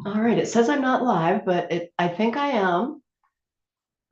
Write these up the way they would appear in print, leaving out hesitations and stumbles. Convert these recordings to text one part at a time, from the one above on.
All right, it says I'm not live, but I think I am.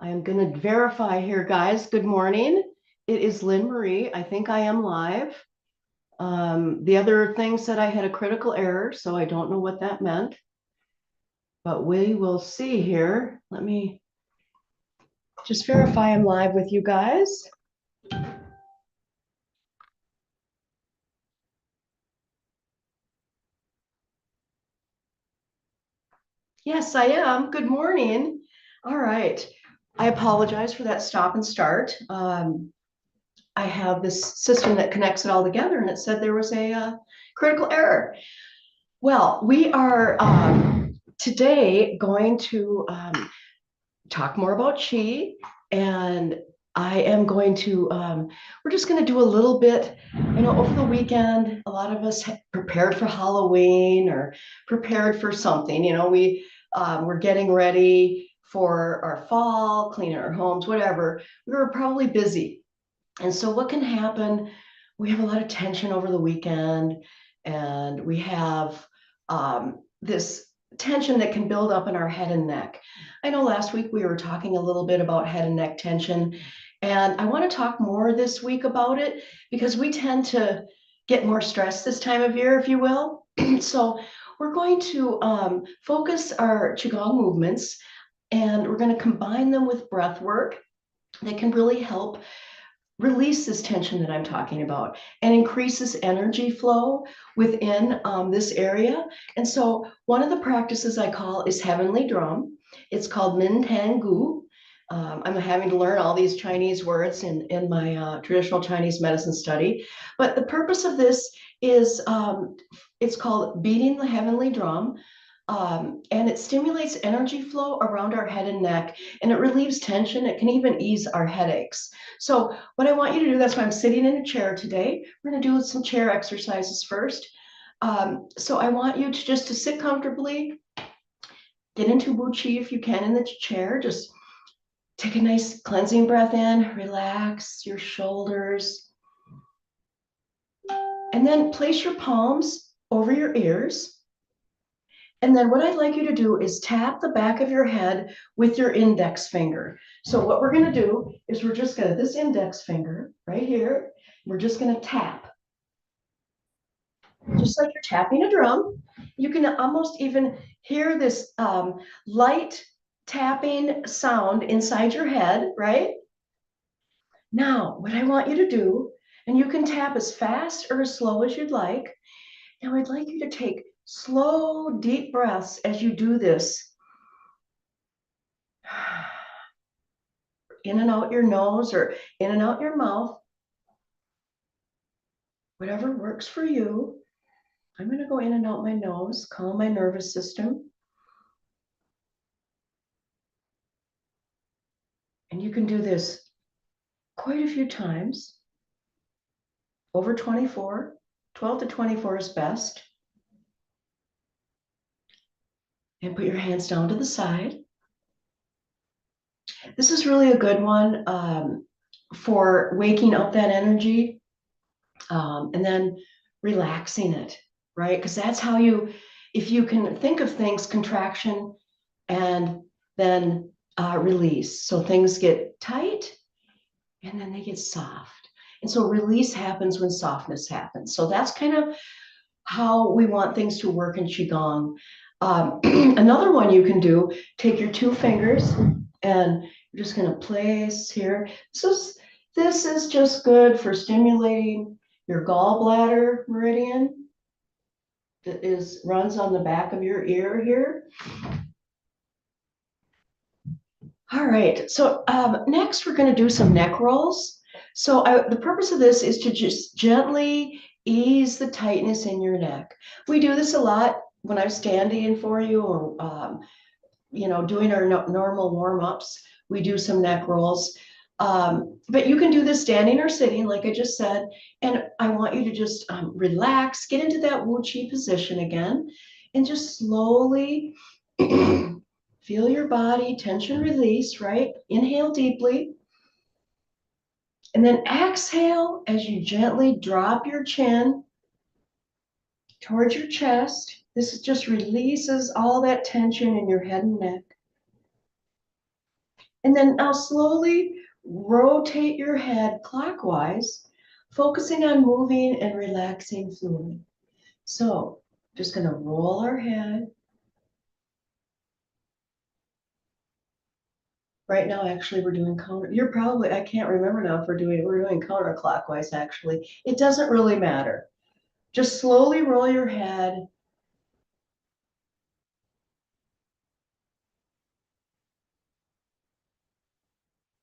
I am going to verify here, guys. Good morning. It is Lynn Marie. I think I am live. The other thing said I had a critical error, so I don't know what that meant, but we will see here. Let me just verify I'm live with you guys. Yes, I am. Good morning. All right. I apologize for that stop and start. I have this system that connects it all together, and it said there was a critical error. Well, we are today going to talk more about Qi, and I am going to, we're just going to do a little bit, over the weekend, a lot of us prepared for Halloween or prepared for something, we're getting ready for our fall, cleaning our homes, whatever. We were probably busy. And so what can happen, we have a lot of tension over the weekend, and we have this tension that can build up in our head and neck. I know last week we were talking a little bit about head and neck tension, and I want to talk more this week about it because we tend to get more stressed this time of year, if you will. So we're going to focus our Qigong movements, and we're going to combine them with breath work that can really help release this tension that I'm talking about and increases energy flow within this area. And so one of the practices I call is Heavenly Drum. It's called Min Tan Gu. I'm having to learn all these Chinese words in my traditional Chinese medicine study. But the purpose of this is it's called beating the heavenly drum. And it stimulates energy flow around our head and neck, and it relieves tension. It can even ease our headaches. So what I want you to do, that's why I'm sitting in a chair today. We're going to do some chair exercises first. So I want you to just to sit comfortably, get into Wu Qi if you can in the chair. Just take a nice cleansing breath in, relax your shoulders, and then place your palms over your ears. And then what I'd like you to do is tap the back of your head with your index finger. So what we're going to do is we're just going to, this index finger right here, we're just going to tap. Just like you're tapping a drum. You can almost even hear this light tapping sound inside your head, right? Now, what I want you to do, and you can tap as fast or as slow as you'd like. Now, I'd like you to take slow, deep breaths as you do this. In and out your nose or in and out your mouth, whatever works for you. I'm going to go in and out my nose, calm my nervous system. And you can do this quite a few times. Over 24, 12 to 24 is best. And put your hands down to the side. This is really a good one for waking up that energy and then relaxing it, right? Because that's how you, if you can think of things, contraction and then release. So things get tight and then they get soft. And so release happens when softness happens. So that's kind of how we want things to work in Qigong. Another one you can do, take your two fingers and you're just going to place here. This is just good for stimulating your gallbladder meridian that runs on the back of your ear here. All right, so next we're going to do some neck rolls. So the purpose of this is to just gently ease the tightness in your neck. We do this a lot when I'm standing for you or, doing our normal warm-ups. We do some neck rolls. But you can do this standing or sitting, like I just said. And I want you to just relax, get into that Wu Qi position again, and just slowly feel your body, tension release, right? Inhale deeply. And then exhale as you gently drop your chin towards your chest. This just releases all that tension in your head and neck. And then now slowly rotate your head clockwise, focusing on moving and relaxing fluid. So just going to roll our head. Right now, actually, we're doing counter. You're probably, I can't remember now if we're doing counterclockwise, actually. It doesn't really matter. Just slowly roll your head.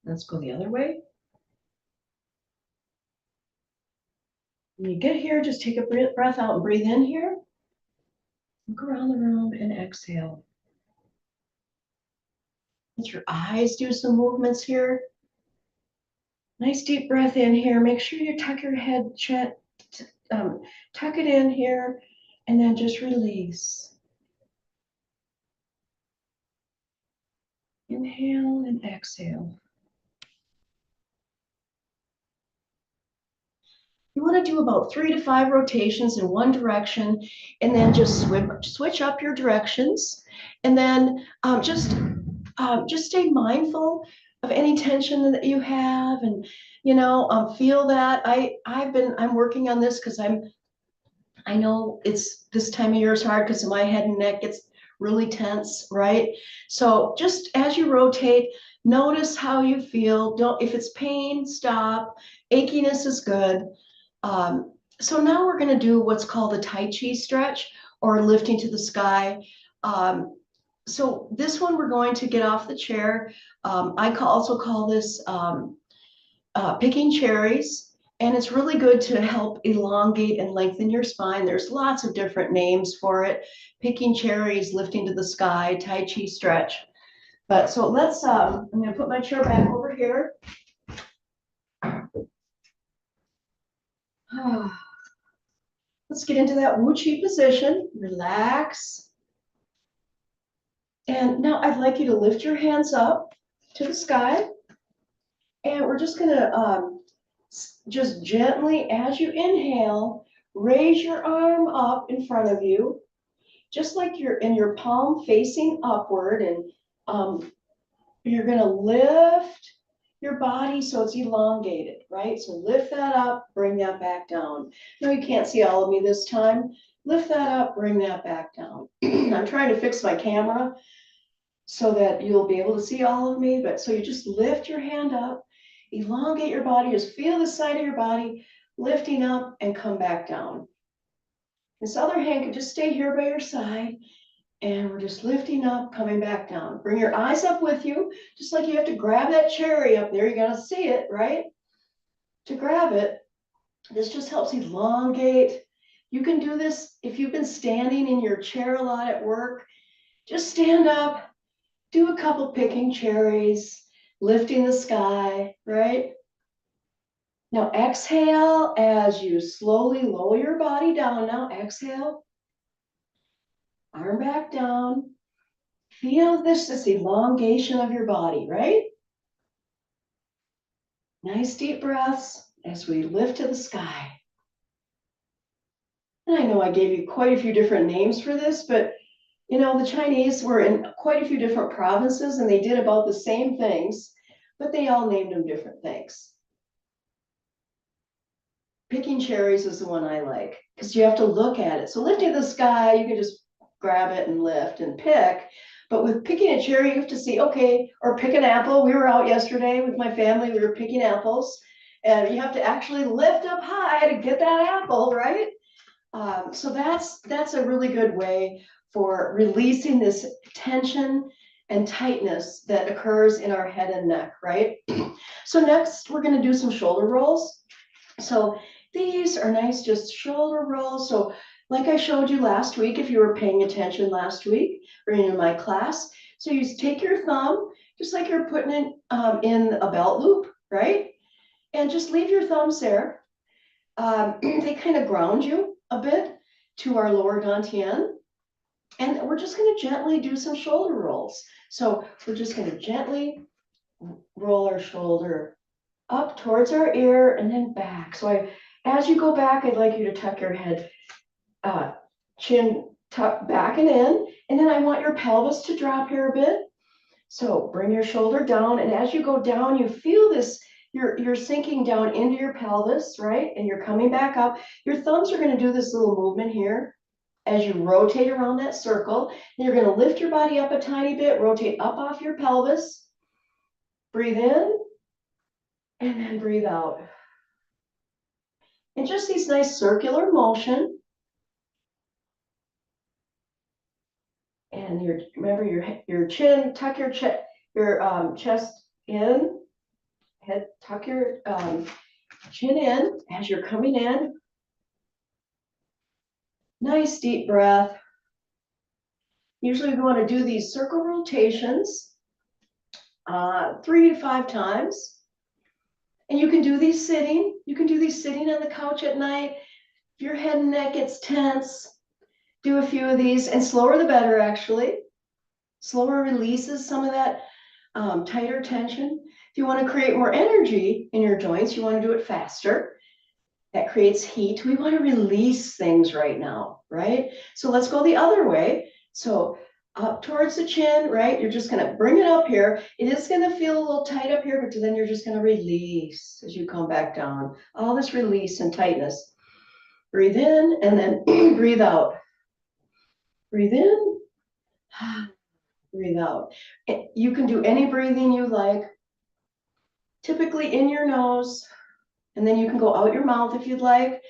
Let's go the other way. When you get here, just take a breath out and breathe in here. Look around the room and exhale. Let your eyes do some movements here. Nice deep breath in here. Make sure you tuck your head, tuck it in here, and then just release. Inhale and exhale. You want to do about 3 to 5 rotations in one direction, and then just switch up your directions, and then just stay mindful of any tension that you have, and feel that. I'm working on this because I know it's this time of year is hard because my head and neck gets really tense, right? So just as you rotate, notice how you feel. Don't, if it's pain, stop. Achiness is good. So now we're going to do what's called a Tai Chi stretch or lifting to the sky. So this one, we're going to get off the chair. Also call this picking cherries. And it's really good to help elongate and lengthen your spine. There's lots of different names for it. Picking cherries, lifting to the sky, Tai Chi stretch. But so let's, I'm going to put my chair back over here. Let's get into that Wu Chi position. Relax. And now I'd like you to lift your hands up to the sky. And we're just going to just gently, as you inhale, raise your arm up in front of you, just like you're in your palm facing upward. And you're going to lift your body so it's elongated, right? So lift that up, bring that back down. No, you can't see all of me this time. Lift that up, bring that back down. I'm trying to fix my camera so that you'll be able to see all of me. But so you just lift your hand up, elongate your body, just feel the side of your body lifting up and come back down. This other hand can just stay here by your side. And we're just lifting up, coming back down. Bring your eyes up with you, just like you have to grab that cherry up there. You got to see it, right? To grab it. This just helps elongate. You can do this if you've been standing in your chair a lot at work. Just stand up, do a couple picking cherries, lifting the sky, right? Now exhale as you slowly lower your body down. Now exhale. Arm back down. Feel this elongation of your body, right? Nice deep breaths as we lift to the sky. And I know I gave you quite a few different names for this, but the Chinese were in quite a few different provinces and they did about the same things, but they all named them different things. Picking cherries is the one I like because you have to look at it. So lifting the sky, you can just grab it and lift and pick. But with picking a cherry, you have to see, okay, or pick an apple. We were out yesterday with my family. We were picking apples. And you have to actually lift up high to get that apple, right? So that's a really good way for releasing this tension and tightness that occurs in our head and neck, right? So next, we're going to do some shoulder rolls. So these are nice, just shoulder rolls. So like I showed you last week, if you were paying attention last week or in my class, so you take your thumb, just like you're putting it in a belt loop, right? And just leave your thumbs there. They kind of ground you a bit to our lower dantian. And we're just going to gently do some shoulder rolls. So we're just going to gently roll our shoulder up towards our ear and then back. So as you go back, I'd like you to tuck your head, chin tuck back and in, and then I want your pelvis to drop here a bit. So bring your shoulder down, and as you go down, you feel this, you're sinking down into your pelvis, right? And you're coming back up. Your thumbs are going to do this little movement here as you rotate around that circle. And you're going to lift your body up a tiny bit, rotate up off your pelvis. Breathe in, and then breathe out. And just these nice circular motion. And remember your chin, tuck your chest in, head, tuck your chin in as you're coming in. Nice deep breath. Usually we want to do these circle rotations 3 to 5 times. And you can do these sitting. You can do these sitting on the couch at night. If your head and neck gets tense, do a few of these, and slower the better, actually. Slower releases some of that tighter tension. If you want to create more energy in your joints, you want to do it faster. That creates heat. We want to release things right now, right? So let's go the other way. So up towards the chin, right? You're just going to bring it up here. It is going to feel a little tight up here, but then you're just going to release as you come back down. All this release and tightness. Breathe in and then breathe out. Breathe in, breathe out. You can do any breathing you like, typically in your nose, and then you can go out your mouth if you'd like,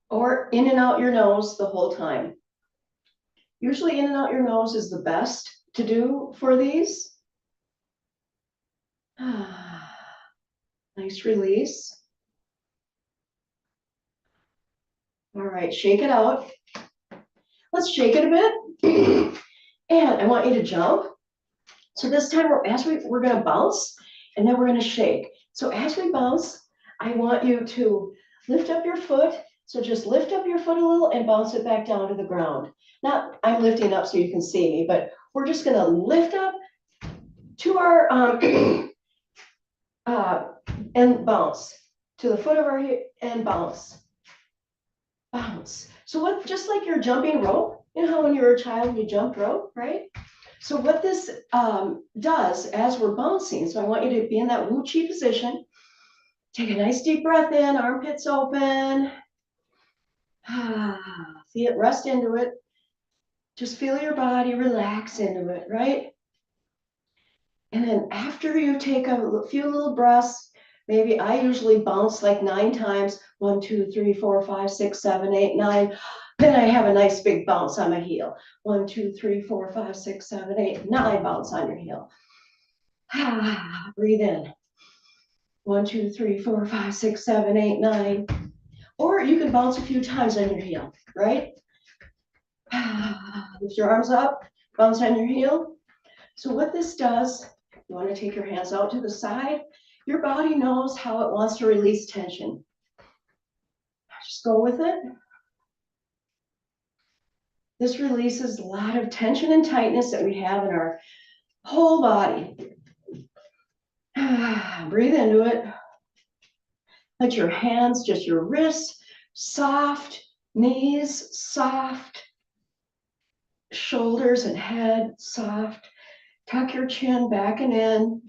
or in and out your nose the whole time. Usually in and out your nose is the best to do for these. Nice release. All right, shake it out. Let's shake it a bit. And I want you to jump. So this time we're going to bounce, and then we're going to shake. So as we bounce, I want you to lift up your foot. So just lift up your foot a little and bounce it back down to the ground. Not, I'm lifting up so you can see me, but we're just going to lift up to our and bounce to the foot of our hip and bounce. Bounce. So what, just like you're jumping rope, you know how when you were a child you jumped rope, right? So what this does as we're bouncing, so I want you to be in that Wu Chi position. Take a nice deep breath in, armpits open. Feel it, rest into it. Just feel your body relax into it, right? And then after you take a few little breaths, maybe I usually bounce like 9 times. 1, 2, 3, 4, 5, 6, 7, 8, 9. Then I have a nice big bounce on my heel. 1, 2, 3, 4, 5, 6, 7, 8, 9 bounce on your heel. Breathe in. 1, 2, 3, 4, 5, 6, 7, 8, 9. Or you can bounce a few times on your heel, right? Lift your arms up, bounce on your heel. So what this does, you want to take your hands out to the side. Your body knows how it wants to release tension. Just go with it. This releases a lot of tension and tightness that we have in our whole body. Breathe into it. Let your hands, just your wrists, soft, knees, soft, shoulders and head, soft. Tuck your chin back and in.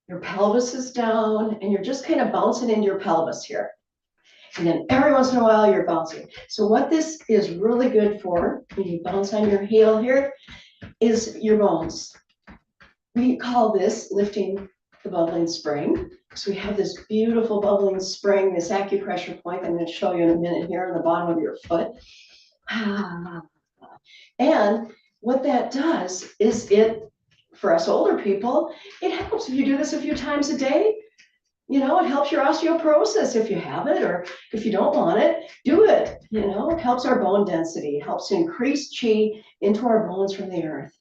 Your pelvis is down, and you're just kind of bouncing into your pelvis here. And then every once in a while, you're bouncing. So what this is really good for, when you bounce on your heel here, is your bones. We call this lifting the bubbling spring. So we have this beautiful bubbling spring, this acupressure point I'm going to show you in a minute here on the bottom of your foot. And what that does is for us older people, it helps if you do this a few times a day. You know, it helps your osteoporosis if you have it, or if you don't want it, do it. You know, it helps our bone density, it helps increase chi into our bones from the earth.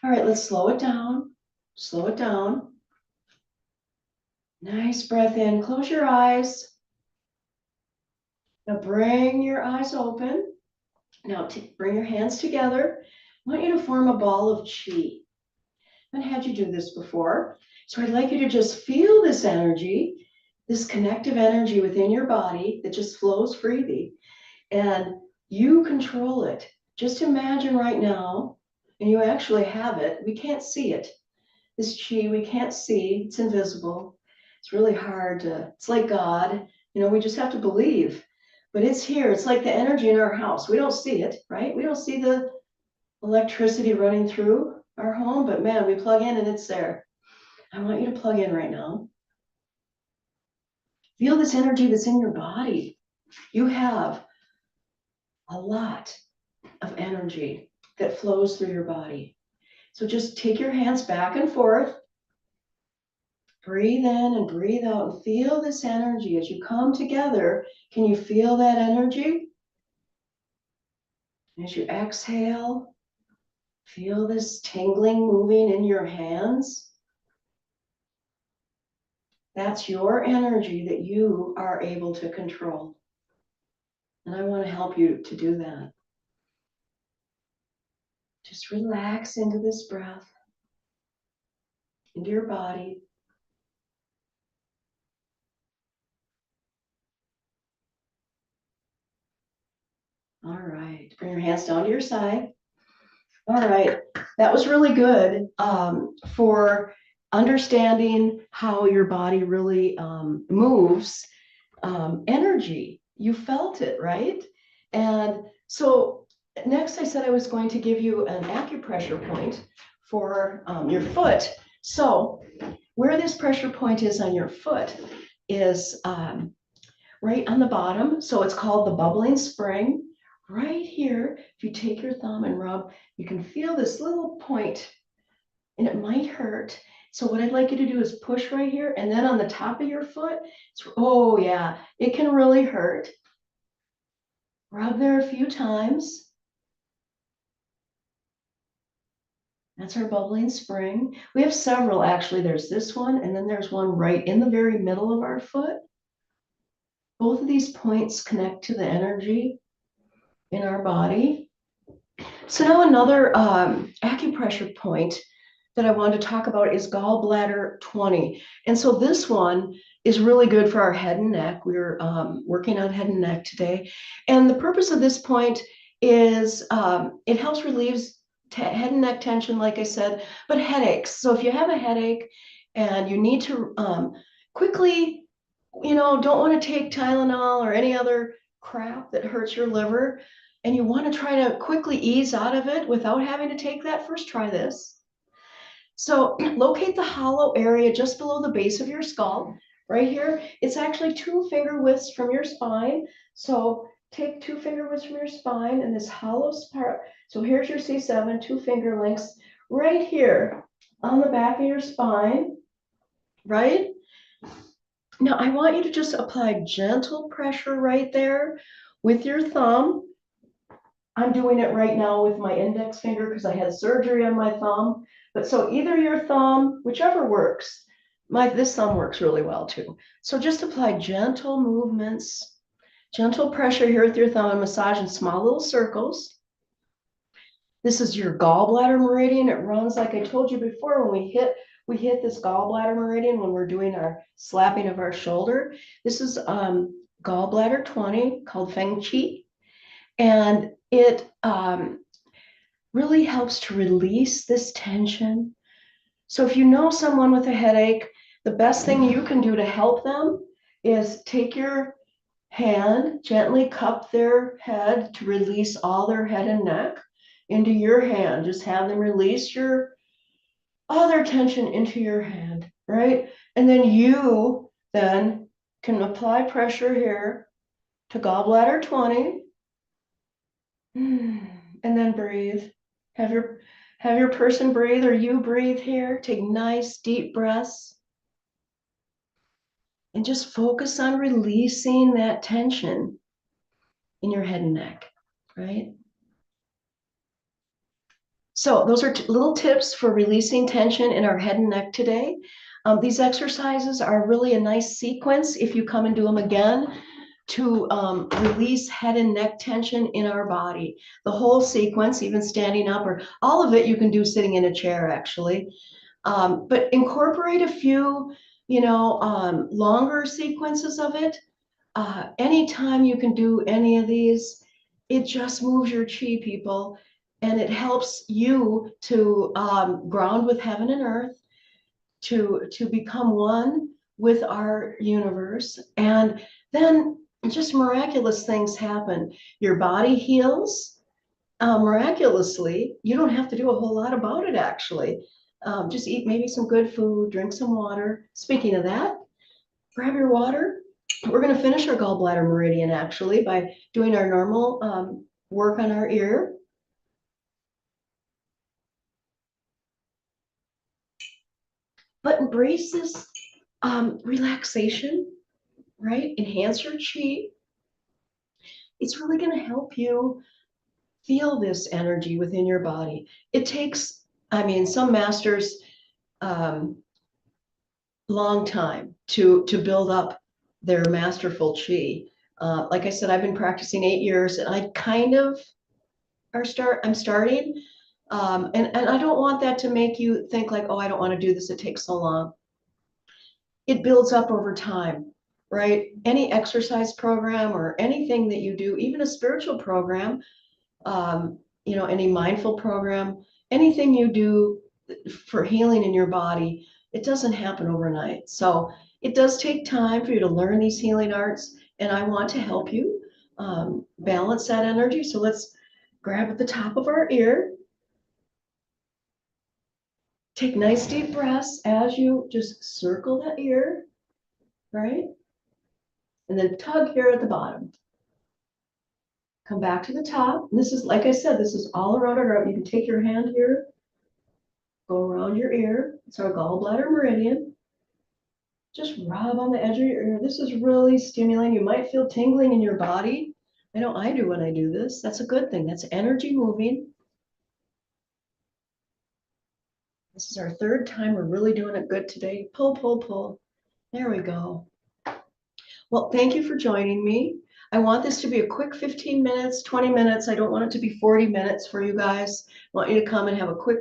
All right, let's slow it down. Slow it down. Nice breath in. Close your eyes. Now bring your eyes open. Now bring your hands together. I want you to form a ball of chi. I haven't had you do this before. So I'd like you to just feel this energy, this connective energy within your body that just flows freely. And you control it. Just imagine right now, and you actually have it. We can't see it. This chi, we can't see. It's invisible. It's really hard to, it's like God. We just have to believe. But it's here. It's like the energy in our house. We don't see it, right? We don't see the electricity running through our home, but man, we plug in and it's there. I want you to plug in right now. Feel this energy that's in your body. You have a lot of energy that flows through your body. So just take your hands back and forth. Breathe in and breathe out and feel this energy as you come together. Can you feel that energy? As you exhale, feel this tingling moving in your hands. That's your energy that you are able to control. And I want to help you to do that. Just relax into this breath, into your body. All right, bring your hands down to your side. All right, that was really good for understanding how your body really moves energy. You felt it, right? And so next I said I was going to give you an acupressure point for your foot. So where this pressure point is on your foot is right on the bottom. So it's called the bubbling spring. Right here, if you take your thumb and rub, you can feel this little point, and it might hurt. So what I'd like you to do is push right here, and then on the top of your foot, oh yeah, it can really hurt. Rub there a few times. That's our bubbling spring. We have several, actually. There's this one, and then there's one right in the very middle of our foot. Both of these points connect to the energy in our body. So now another acupressure point that I want to talk about is gallbladder 20. And so this one is really good for our head and neck. We're working on head and neck today. And the purpose of this point is it helps relieve head and neck tension, like I said, but headaches. So if you have a headache and you need to quickly, don't want to take Tylenol or any other crap that hurts your liver, and you want to try to quickly ease out of it without having to take that, first try this. So locate the hollow area just below the base of your skull, right here. It's actually 2 finger widths from your spine. So take 2 finger widths from your spine and this hollow part. So here's your C7, 2 finger lengths, right here on the back of your spine, right? Now I want you to just apply gentle pressure right there with your thumb. I'm doing it right now with my index finger because I had surgery on my thumb. But so either your thumb, whichever works. This thumb works really well too. So just apply gentle movements, gentle pressure here with your thumb and massage in small little circles. This is your gallbladder meridian. It runs, like I told you before, when we hit this gallbladder meridian when we're doing our slapping of our shoulder. This is gallbladder 20 called Feng Qi. And it really helps to release this tension. So if you know someone with a headache, the best thing you can do to help them is take your hand, gently cup their head to release all their head and neck into your hand. Just have them release all their tension into your hand, right? And then you then can apply pressure here to gallbladder 20. And then breathe. Have your person breathe, or you breathe here. Take nice deep breaths. And just focus on releasing that tension in your head and neck, right? So those are little tips for releasing tension in our head and neck today. These exercises are really a nice sequence if you come and do them again to release head and neck tension in our body. The whole sequence, even standing up, or all of it you can do sitting in a chair actually. But incorporate a few, longer sequences of it. Anytime you can do any of these, It just moves your chi, people, and it helps you to ground with heaven and earth, to become one with our universe. And then just miraculous things happen. Your body heals miraculously. You don't have to do a whole lot about it, actually. Just eat maybe some good food, drink some water. Speaking of that, grab your water. We're going to finish our gallbladder meridian actually by doing our normal work on our ear. But embrace this relaxation, right? Enhance your chi. It's really going to help you feel this energy within your body. It takes, I mean, some masters um, long time to build up their masterful chi. Like I said, I've been practicing 8 years, and I kind of I'm starting. And I don't want that to make you think like, oh, I don't want to do this. It takes so long. It builds up over time, right? Any exercise program or anything that you do, even a spiritual program, any mindful program, anything you do for healing in your body, it doesn't happen overnight. So it does take time for you to learn these healing arts, and I want to help you balance that energy. So let's grab at the top of our ear. Take nice deep breaths as you just circle that ear, right? And then tug here at the bottom. Come back to the top. And this is, like I said, this is all around our ear. You can take your hand here, go around your ear. It's our gallbladder meridian. Just rub on the edge of your ear. This is really stimulating. You might feel tingling in your body. I know I do when I do this. That's a good thing. That's energy moving. This is our third time. We're really doing it good today. Pull, pull, pull. There we go. Well, thank you for joining me. I want this to be a quick 15 minutes, 20 minutes. I don't want it to be 40 minutes for you guys. I want you to come and have a quick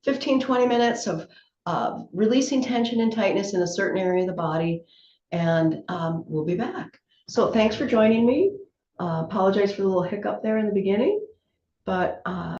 15, 20 minutes of releasing tension and tightness in a certain area of the body, and we'll be back. So thanks for joining me. Apologize for the little hiccup there in the beginning, but